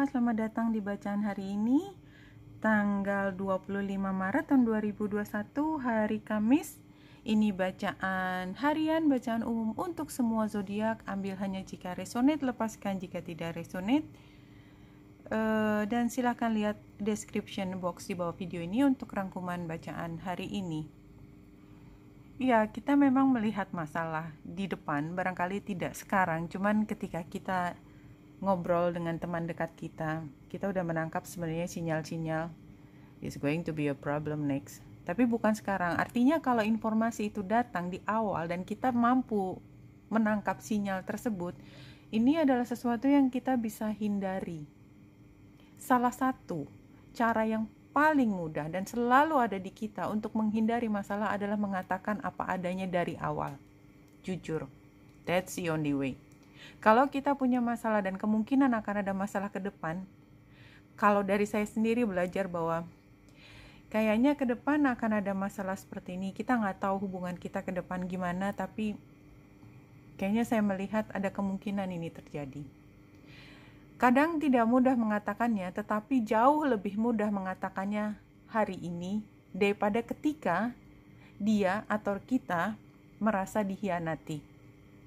semua, selamat datang di bacaan hari ini, tanggal 25 Maret tahun 2021, hari Kamis. Ini bacaan harian, bacaan umum untuk semua zodiak. Ambil hanya jika resonate, lepaskan jika tidak resonate. Dan silahkan lihat description box di bawah video ini untuk rangkuman bacaan hari ini. Ya, kita memang melihat masalah di depan, barangkali tidak sekarang, cuman ketika kita ngobrol dengan teman dekat kita udah menangkap sebenarnya sinyal-sinyal is going to be a problem next. Tapi bukan sekarang. Artinya kalau informasi itu datang di awal dan kita mampu menangkap sinyal tersebut, ini adalah sesuatu yang kita bisa hindari. Salah satu cara yang paling mudah dan selalu ada di kita untuk menghindari masalah adalah mengatakan apa adanya dari awal. Jujur. That's the only way. Kalau kita punya masalah dan kemungkinan akan ada masalah ke depan, kalau dari saya sendiri belajar bahwa kayaknya ke depan akan ada masalah seperti ini, kita nggak tahu hubungan kita ke depan gimana, tapi kayaknya saya melihat ada kemungkinan ini terjadi. Kadang tidak mudah mengatakannya, tetapi jauh lebih mudah mengatakannya hari ini daripada ketika dia atau kita merasa dikhianati.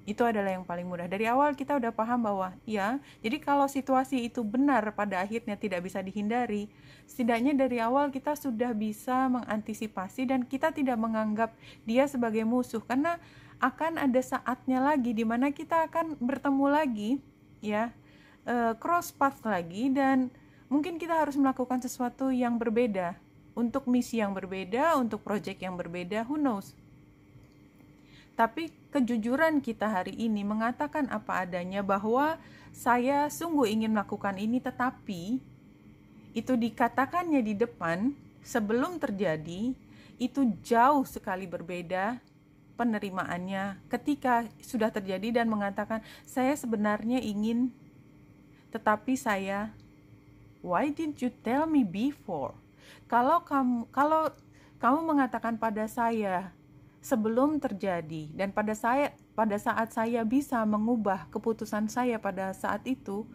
Itu adalah yang paling mudah. Dari awal kita udah paham bahwa ya, jadi kalau situasi itu benar pada akhirnya tidak bisa dihindari, setidaknya dari awal kita sudah bisa mengantisipasi dan kita tidak menganggap dia sebagai musuh, karena akan ada saatnya lagi di mana kita akan bertemu lagi, ya, cross path lagi, dan mungkin kita harus melakukan sesuatu yang berbeda, untuk misi yang berbeda, untuk project yang berbeda, who knows. Tapi kejujuran kita hari ini mengatakan apa adanya bahwa saya sungguh ingin melakukan ini, tetapi itu dikatakannya di depan sebelum terjadi, itu jauh sekali berbeda penerimaannya ketika sudah terjadi dan mengatakan saya sebenarnya ingin, tetapi saya, why didn't you tell me before? Kalau kamu mengatakan pada saya sebelum terjadi dan pada saat saya bisa mengubah keputusan saya pada saat itu,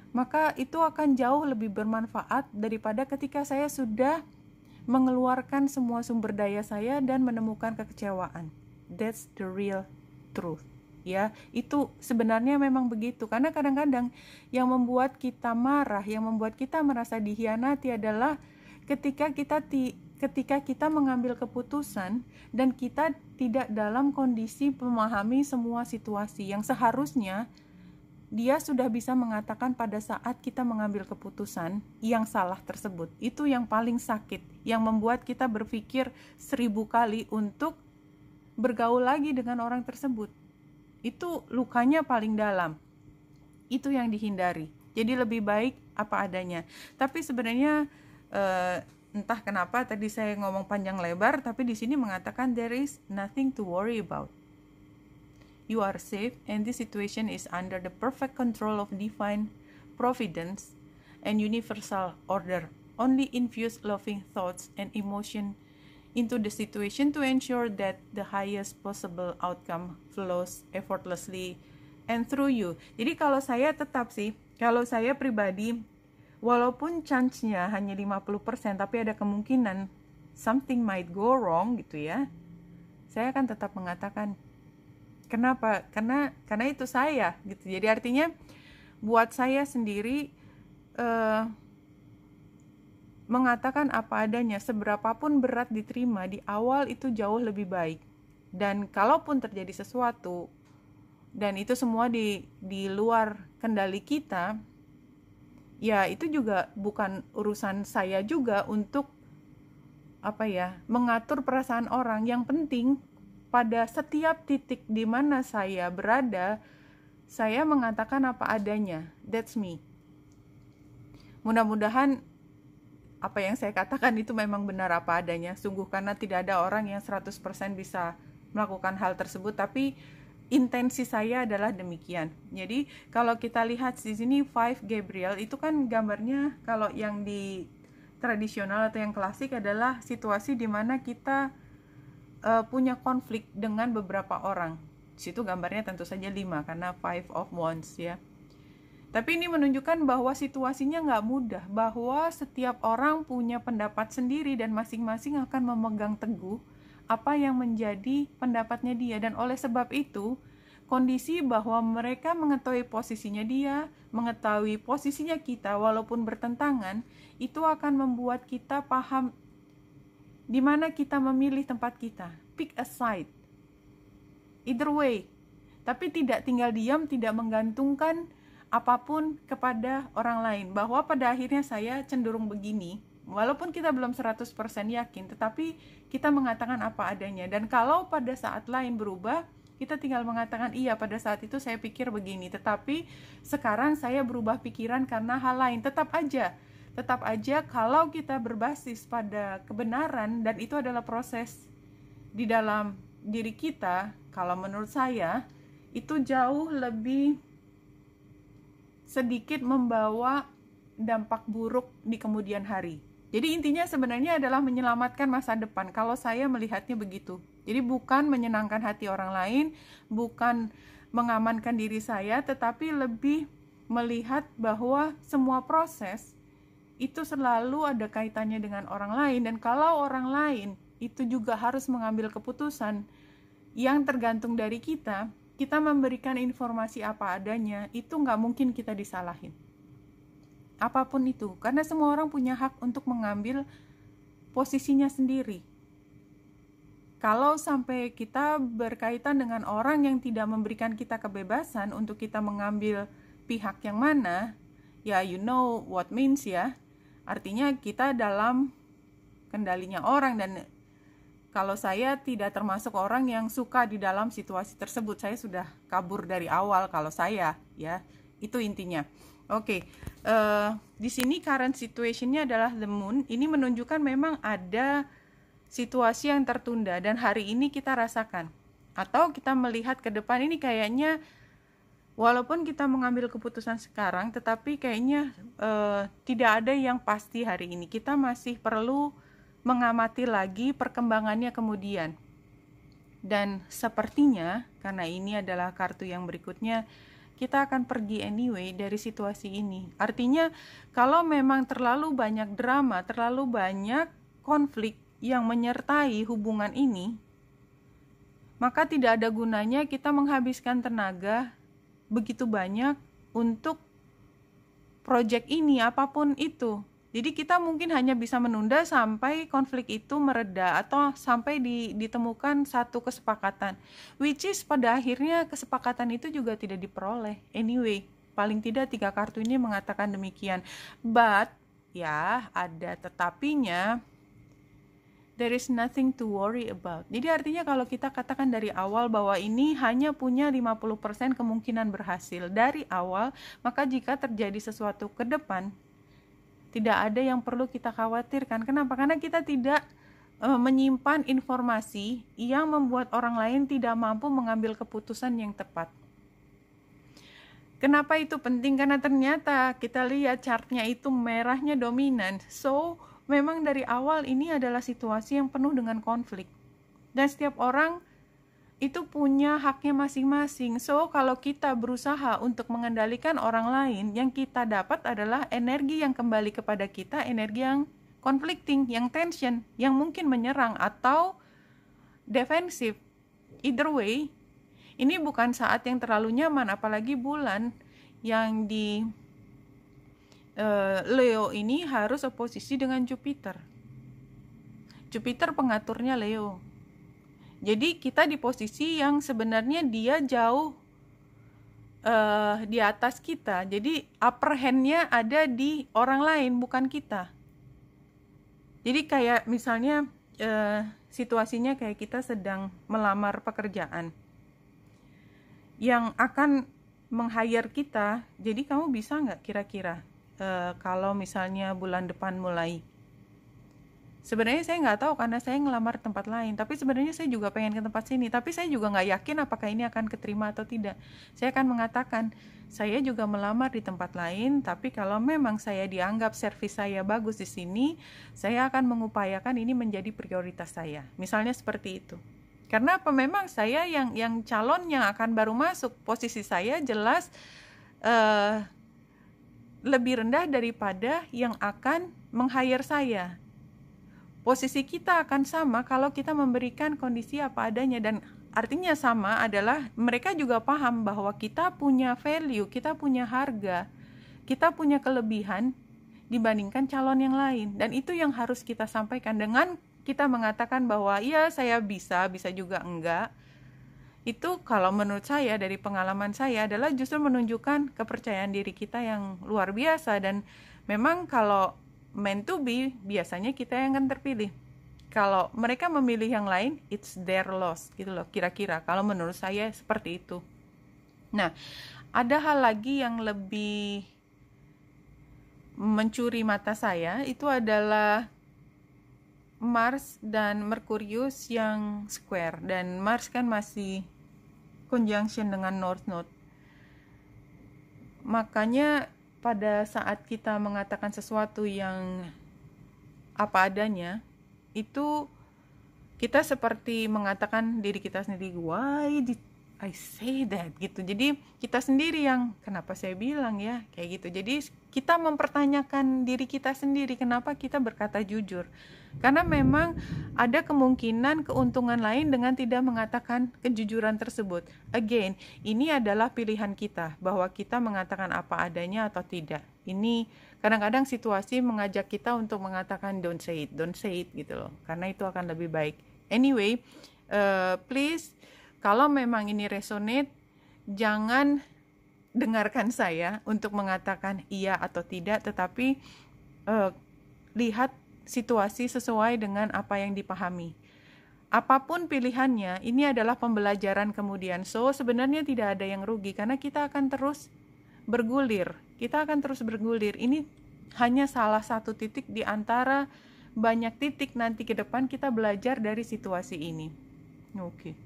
maka itu akan jauh lebih bermanfaat daripada ketika saya sudah mengeluarkan semua sumber daya saya dan menemukan kekecewaan. That's the real truth. Ya, itu sebenarnya memang begitu, karena kadang-kadang yang membuat kita marah, yang membuat kita merasa dikhianati adalah ketika kita mengambil keputusan dan kita tidak dalam kondisi memahami semua situasi yang seharusnya dia sudah bisa mengatakan pada saat kita mengambil keputusan yang salah tersebut. Itu yang paling sakit, yang membuat kita berpikir 1000 kali untuk bergaul lagi dengan orang tersebut. Itu lukanya paling dalam. Itu yang dihindari. Jadi lebih baik apa adanya. Tapi sebenarnya entah kenapa tadi saya ngomong panjang lebar, tapi di sini mengatakan there is nothing to worry about. You are safe and this situation is under the perfect control of divine providence and universal order. Only infuse loving thoughts and emotion into the situation to ensure that the highest possible outcome flows effortlessly and through you. Jadi kalau saya pribadi, walaupun chance-nya hanya 50%, tapi ada kemungkinan something might go wrong gitu ya, saya akan tetap mengatakan. Kenapa? Karena itu saya gitu. Jadi artinya buat saya sendiri mengatakan apa adanya, seberapapun berat diterima di awal itu jauh lebih baik. Dan kalaupun terjadi sesuatu dan itu semua di luar kendali kita, ya itu juga bukan urusan saya juga untuk mengatur perasaan orang. Yang penting pada setiap titik di mana saya berada, saya mengatakan apa adanya. That's me. Mudah-mudahan apa yang saya katakan itu memang benar apa adanya. Sungguh, karena tidak ada orang yang 100% bisa melakukan hal tersebut, tapi intensi saya adalah demikian. Jadi kalau kita lihat di sini 5 Gabriel itu kan gambarnya, kalau yang di tradisional atau yang klasik adalah situasi di mana kita punya konflik dengan beberapa orang. Di situ gambarnya tentu saja 5 karena 5 of Wands ya. Tapi ini menunjukkan bahwa situasinya nggak mudah, bahwa setiap orang punya pendapat sendiri dan masing-masing akan memegang teguh apa yang menjadi pendapatnya dia. Dan oleh sebab itu, kondisi bahwa mereka mengetahui posisinya dia, mengetahui posisinya kita walaupun bertentangan, itu akan membuat kita paham di mana kita memilih tempat kita. Pick a side. Either way. Tapi tidak tinggal diam, tidak menggantungkan apapun kepada orang lain, bahwa pada akhirnya saya cenderung begini, walaupun kita belum 100% yakin, tetapi kita mengatakan apa adanya. Dan kalau pada saat lain berubah, kita tinggal mengatakan iya, pada saat itu saya pikir begini, tetapi sekarang saya berubah pikiran karena hal lain. Tetap aja kalau kita berbasis pada kebenaran, dan itu adalah proses di dalam diri kita, kalau menurut saya itu jauh lebih sedikit membawa dampak buruk di kemudian hari. Jadi intinya sebenarnya adalah menyelamatkan masa depan, kalau saya melihatnya begitu. Jadi bukan menyenangkan hati orang lain, bukan mengamankan diri saya, tetapi lebih melihat bahwa semua proses itu selalu ada kaitannya dengan orang lain. Dan kalau orang lain itu juga harus mengambil keputusan yang tergantung dari kita memberikan informasi apa adanya, itu nggak mungkin kita disalahin. Apapun itu, karena semua orang punya hak untuk mengambil posisinya sendiri. Kalau sampai kita berkaitan dengan orang yang tidak memberikan kita kebebasan untuk kita mengambil pihak yang mana, ya you know what means ya. Artinya kita dalam kendalinya orang, dan kalau saya tidak termasuk orang yang suka di dalam situasi tersebut. Saya sudah kabur dari awal kalau saya, ya. Itu intinya. Oke, di sini current situationnya adalah the moon. Ini menunjukkan memang ada situasi yang tertunda dan hari ini kita rasakan. Atau kita melihat ke depan, ini kayaknya walaupun kita mengambil keputusan sekarang, tetapi kayaknya tidak ada yang pasti hari ini. Kita masih perlu mengamati lagi perkembangannya kemudian. Dan sepertinya karena ini adalah kartu yang berikutnya, kita akan pergi anyway dari situasi ini. Artinya kalau memang terlalu banyak drama, terlalu banyak konflik yang menyertai hubungan ini, maka tidak ada gunanya kita menghabiskan tenaga begitu banyak untuk proyek ini, apapun itu. Jadi kita mungkin hanya bisa menunda sampai konflik itu mereda atau sampai ditemukan satu kesepakatan, which is pada akhirnya kesepakatan itu juga tidak diperoleh. Anyway, paling tidak 3 kartu ini mengatakan demikian. But, ya ada tetapinya, there is nothing to worry about. Jadi artinya kalau kita katakan dari awal bahwa ini hanya punya 50% kemungkinan berhasil dari awal, maka jika terjadi sesuatu ke depan, tidak ada yang perlu kita khawatirkan. Kenapa? Karena kita tidak menyimpan informasi yang membuat orang lain tidak mampu mengambil keputusan yang tepat. Kenapa itu penting? Karena ternyata kita lihat chartnya itu merahnya dominan. So, memang dari awal ini adalah situasi yang penuh dengan konflik. Dan setiap orang itu punya haknya masing-masing. So, kalau kita berusaha untuk mengendalikan orang lain, yang kita dapat adalah energi yang kembali kepada kita, energi yang conflicting, yang tension, yang mungkin menyerang atau defensif. Either way, ini bukan saat yang terlalu nyaman, apalagi bulan yang di Leo ini harus oposisi dengan Jupiter. Jupiter pengaturnya Leo. Jadi kita di posisi yang sebenarnya dia jauh di atas kita. Jadi upper hand-nya ada di orang lain, bukan kita. Jadi kayak misalnya situasinya kayak kita sedang melamar pekerjaan yang akan meng-hire kita. Jadi kamu bisa nggak kira-kira kalau misalnya bulan depan mulai? Sebenarnya saya nggak tahu karena saya ngelamar tempat lain, tapi sebenarnya saya juga pengen ke tempat sini, tapi saya juga nggak yakin apakah ini akan keterima atau tidak. Saya akan mengatakan, saya juga melamar di tempat lain, tapi kalau memang saya dianggap servis saya bagus di sini, saya akan mengupayakan ini menjadi prioritas saya. Misalnya seperti itu. Karena apa? Memang saya yang calon yang akan baru masuk, posisi saya jelas lebih rendah daripada yang akan meng-hire saya. Posisi kita akan sama kalau kita memberikan kondisi apa adanya, dan artinya sama adalah mereka juga paham bahwa kita punya value, kita punya harga, kita punya kelebihan dibandingkan calon yang lain. Dan itu yang harus kita sampaikan. Dengan kita mengatakan bahwa iya saya bisa juga enggak, itu kalau menurut saya dari pengalaman saya adalah justru menunjukkan kepercayaan diri kita yang luar biasa. Dan memang kalau meant to be, biasanya kita yang akan terpilih. Kalau mereka memilih yang lain, it's their loss gitu loh, kira-kira. Kalau menurut saya seperti itu. Nah, ada hal lagi yang lebih mencuri mata saya, itu adalah Mars dan Merkurius yang square. Dan Mars kan masih conjunction dengan North Node. Makanya pada saat kita mengatakan sesuatu yang apa adanya, itu kita seperti mengatakan diri kita sendiri, why did I say that gitu. Jadi kita sendiri yang kenapa saya bilang ya kayak gitu. Jadi kita mempertanyakan diri kita sendiri, kenapa kita berkata jujur. Karena memang ada kemungkinan keuntungan lain dengan tidak mengatakan kejujuran tersebut. Again, ini adalah pilihan kita, bahwa kita mengatakan apa adanya atau tidak. Ini kadang-kadang situasi mengajak kita untuk mengatakan don't say it gitu loh. Karena itu akan lebih baik. Anyway, please, kalau memang ini resonate, jangan dengarkan saya untuk mengatakan iya atau tidak, tetapi lihat situasi sesuai dengan apa yang dipahami. Apapun pilihannya, ini adalah pembelajaran kemudian. So, sebenarnya tidak ada yang rugi, karena kita akan terus bergulir. Ini hanya salah satu titik di antara banyak titik nanti ke depan kita belajar dari situasi ini. Oke.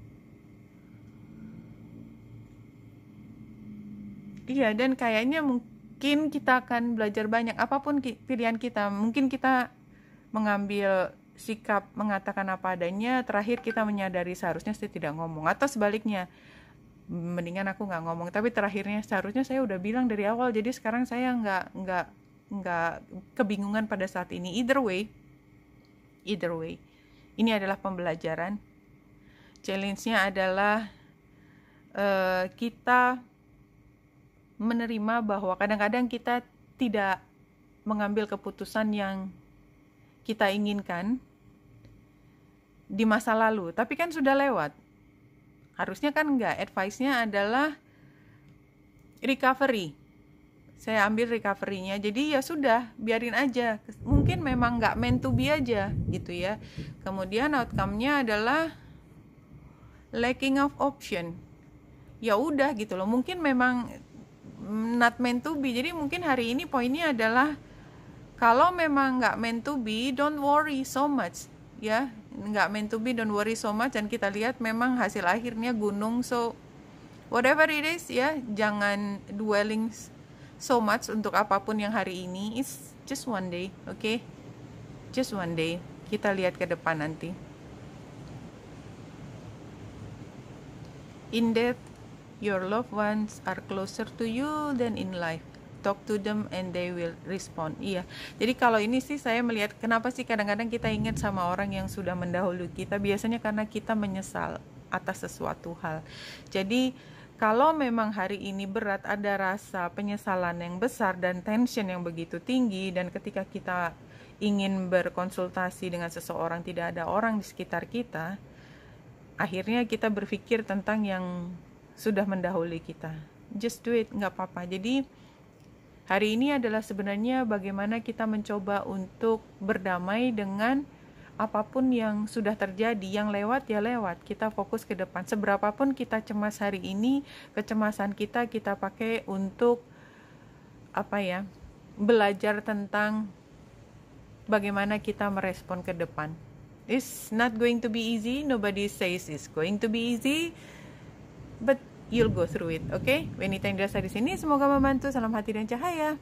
Iya, dan kayaknya mungkin kita akan belajar banyak. Apapun pilihan kita, mungkin kita mengambil sikap mengatakan apa adanya, terakhir kita menyadari seharusnya saya tidak ngomong, atau sebaliknya, mendingan aku nggak ngomong, tapi terakhirnya seharusnya saya udah bilang dari awal, jadi sekarang saya nggak kebingungan pada saat ini. Either way, ini adalah pembelajaran. Challenge-nya adalah kita menerima bahwa kadang-kadang kita tidak mengambil keputusan yang kita inginkan di masa lalu, tapi kan sudah lewat. Harusnya kan enggak. Advice-nya adalah recovery. Saya ambil recovery-nya. Jadi ya sudah, biarin aja. Mungkin memang enggak meant to be aja gitu ya. Kemudian outcome-nya adalah lacking of option. Ya udah gitu loh. Mungkin memang not meant to be. Jadi mungkin hari ini poinnya adalah kalau memang nggak meant to be, don't worry so much, ya. Nggak meant to be, don't worry so much. Dan kita lihat memang hasil akhirnya gunung. So, whatever it is, ya, jangan dwelling so much untuk apapun yang hari ini. It's just one day, okay? Just one day. Kita lihat ke depan nanti. In death, your loved ones are closer to you than in life. Talk to them and they will respond. Iya. Jadi kalau ini sih saya melihat kenapa sih kadang-kadang kita ingat sama orang yang sudah mendahului kita, biasanya karena kita menyesal atas sesuatu hal. Jadi kalau memang hari ini berat, ada rasa penyesalan yang besar dan tension yang begitu tinggi, dan ketika kita ingin berkonsultasi dengan seseorang tidak ada orang di sekitar kita, akhirnya kita berpikir tentang yang sudah mendahului kita. Just do it, nggak apa-apa. Jadi hari ini adalah sebenarnya bagaimana kita mencoba untuk berdamai dengan apapun yang sudah terjadi. Yang lewat ya lewat, kita fokus ke depan. Seberapapun kita cemas hari ini, kecemasan kita pakai untuk belajar tentang bagaimana kita merespon ke depan. It's not going to be easy. Nobody says it's going to be easy, but you'll go through it, okay? Wanita yang dirasa di sini semoga membantu. Salam hati dan cahaya.